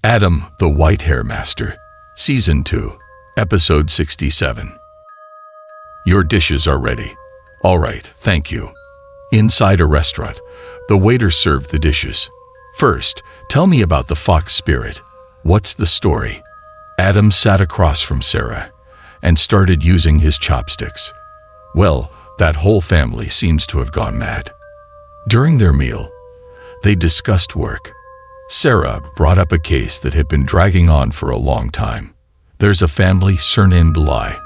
Adam, the White Hair Master, Season 2, Episode 67. Your dishes are ready. All right, thank you. Inside a restaurant, the waiter served the dishes. First, tell me about the fox spirit. What's the story? Adam sat across from Sarah and started using his chopsticks. Well, that whole family seems to have gone mad. During their meal, they discussed work. Sarah brought up a case that had been dragging on for a long time. There's a family surnamed Lai.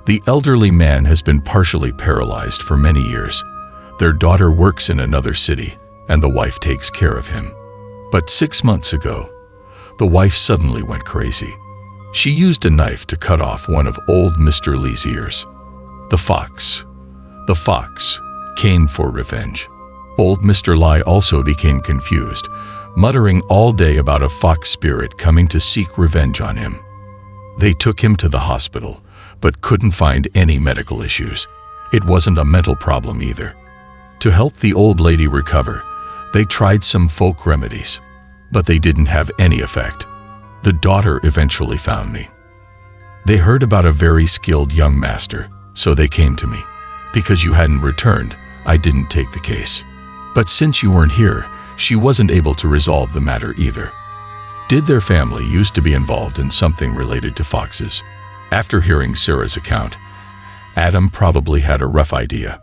The elderly man has been partially paralyzed for many years. Their daughter works in another city, and the wife takes care of him. But 6 months ago, the wife suddenly went crazy. She used a knife to cut off one of old Mr. Li's ears. The fox came for revenge. Old Mr. Li also became confused, muttering all day about a fox spirit coming to seek revenge on him. They took him to the hospital, but couldn't find any medical issues. It wasn't a mental problem either. To help the old lady recover, they tried some folk remedies, but they didn't have any effect. The daughter eventually found me. They heard about a very skilled young master, so they came to me. Because you hadn't returned, I didn't take the case. But since you weren't here, she wasn't able to resolve the matter either. Did their family used to be involved in something related to foxes? After hearing Sarah's account, Adam probably had a rough idea.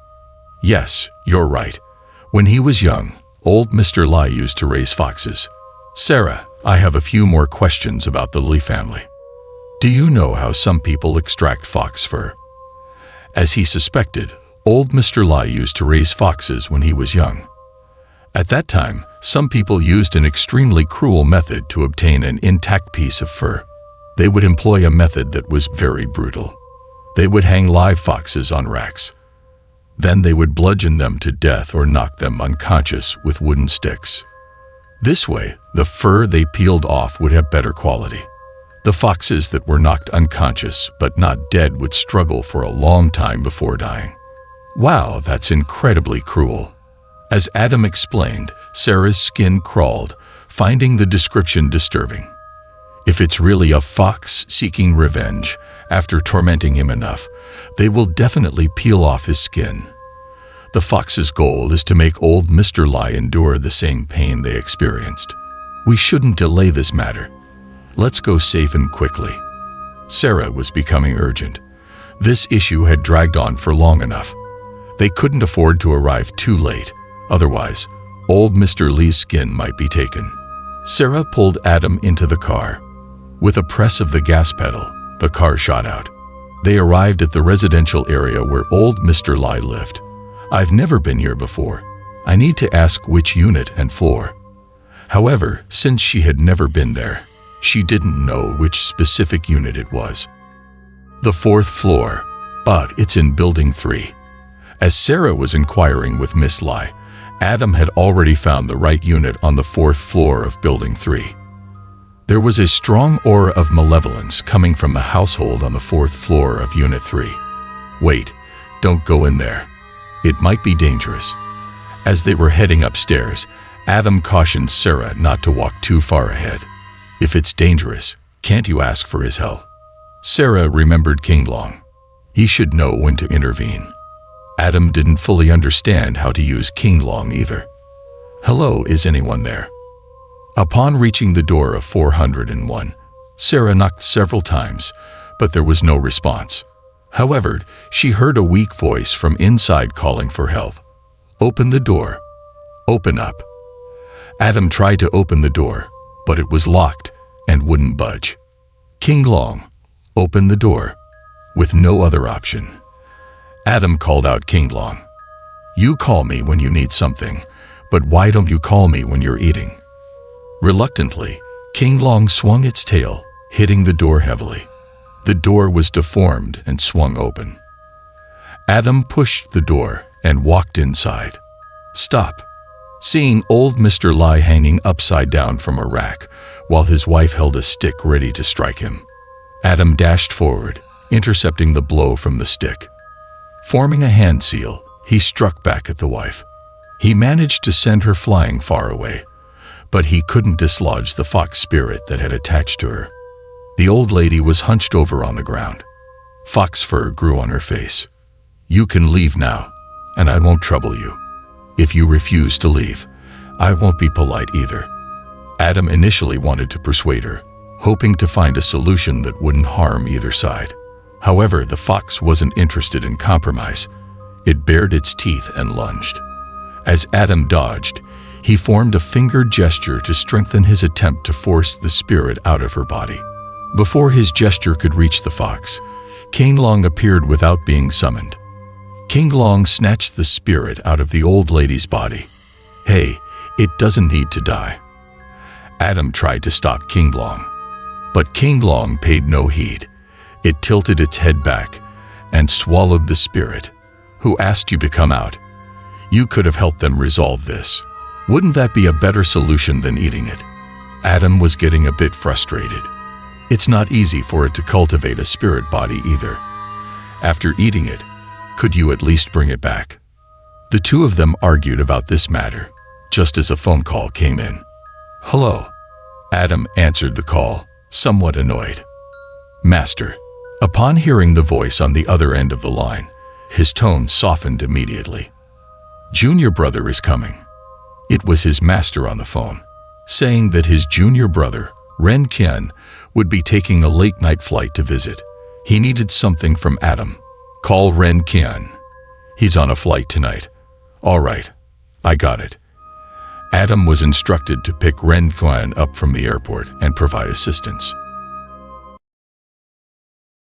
Yes, you're right. When he was young, old Mr. Li used to raise foxes. Sarah, I have a few more questions about the Li family. Do you know how some people extract fox fur? As he suspected, old Mr. Li used to raise foxes when he was young. At that time, some people used an extremely cruel method to obtain an intact piece of fur. They would employ a method that was very brutal. They would hang live foxes on racks. Then they would bludgeon them to death or knock them unconscious with wooden sticks. This way, the fur they peeled off would have better quality. The foxes that were knocked unconscious but not dead would struggle for a long time before dying. Wow, that's incredibly cruel. As Adam explained, Sarah's skin crawled, finding the description disturbing. If it's really a fox seeking revenge, after tormenting him enough, they will definitely peel off his skin. The fox's goal is to make old Mr. Li endure the same pain they experienced. We shouldn't delay this matter. Let's go safe and quickly. Sarah was becoming urgent. This issue had dragged on for long enough. They couldn't afford to arrive too late. Otherwise, old Mr. Li's skin might be taken. Sarah pulled Adam into the car. With a press of the gas pedal, the car shot out. They arrived at the residential area where old Mr. Li lived. I've never been here before. I need to ask which unit and floor. However, since she had never been there, she didn't know which specific unit it was. The 4th floor, but it's in Building 3. As Sarah was inquiring with Miss Li, Adam had already found the right unit on the 4th floor of Building 3. There was a strong aura of malevolence coming from the household on the 4th floor of Unit 3. Wait, don't go in there. It might be dangerous. As they were heading upstairs, Adam cautioned Sarah not to walk too far ahead. If it's dangerous, can't you ask for his help? Sarah remembered King Long. He should know when to intervene. Adam didn't fully understand how to use King Long either. Hello, is anyone there? Upon reaching the door of 401, Sarah knocked several times, but there was no response. However, she heard a weak voice from inside calling for help. Open the door. Open up. Adam tried to open the door, but it was locked and wouldn't budge. King Long, open the door. With no other option, Adam called out King Long. You call me when you need something, but why don't you call me when you're eating? Reluctantly, King Long swung its tail, hitting the door heavily. The door was deformed and swung open. Adam pushed the door and walked inside. Stop. Seeing old Mr. Li hanging upside down from a rack, while his wife held a stick ready to strike him, Adam dashed forward, intercepting the blow from the stick. Forming a hand seal, he struck back at the wife. He managed to send her flying far away, but he couldn't dislodge the fox spirit that had attached to her. The old lady was hunched over on the ground. Fox fur grew on her face. "You can leave now, and I won't trouble you. If you refuse to leave, I won't be polite either." Adam initially wanted to persuade her, hoping to find a solution that wouldn't harm either side. However, the fox wasn't interested in compromise. It bared its teeth and lunged. As Adam dodged, he formed a finger gesture to strengthen his attempt to force the spirit out of her body. Before his gesture could reach the fox, King Long appeared without being summoned. King Long snatched the spirit out of the old lady's body. "Hey, it doesn't need to die." Adam tried to stop King Long, but King Long paid no heed. It tilted its head back and swallowed the spirit. "Who asked you to come out? You could have helped them resolve this. Wouldn't that be a better solution than eating it?" Adam was getting a bit frustrated. It's not easy for it to cultivate a spirit body either. After eating it, could you at least bring it back? The two of them argued about this matter, just as a phone call came in. "Hello." Adam answered the call, somewhat annoyed. "Master." Upon hearing the voice on the other end of the line, his tone softened immediately. "Junior brother is coming." It was his master on the phone, saying that his junior brother, Ren Qian, would be taking a late-night flight to visit. He needed something from Adam. "Call Ren Qian. He's on a flight tonight." "All right, I got it." Adam was instructed to pick Ren Qian up from the airport and provide assistance.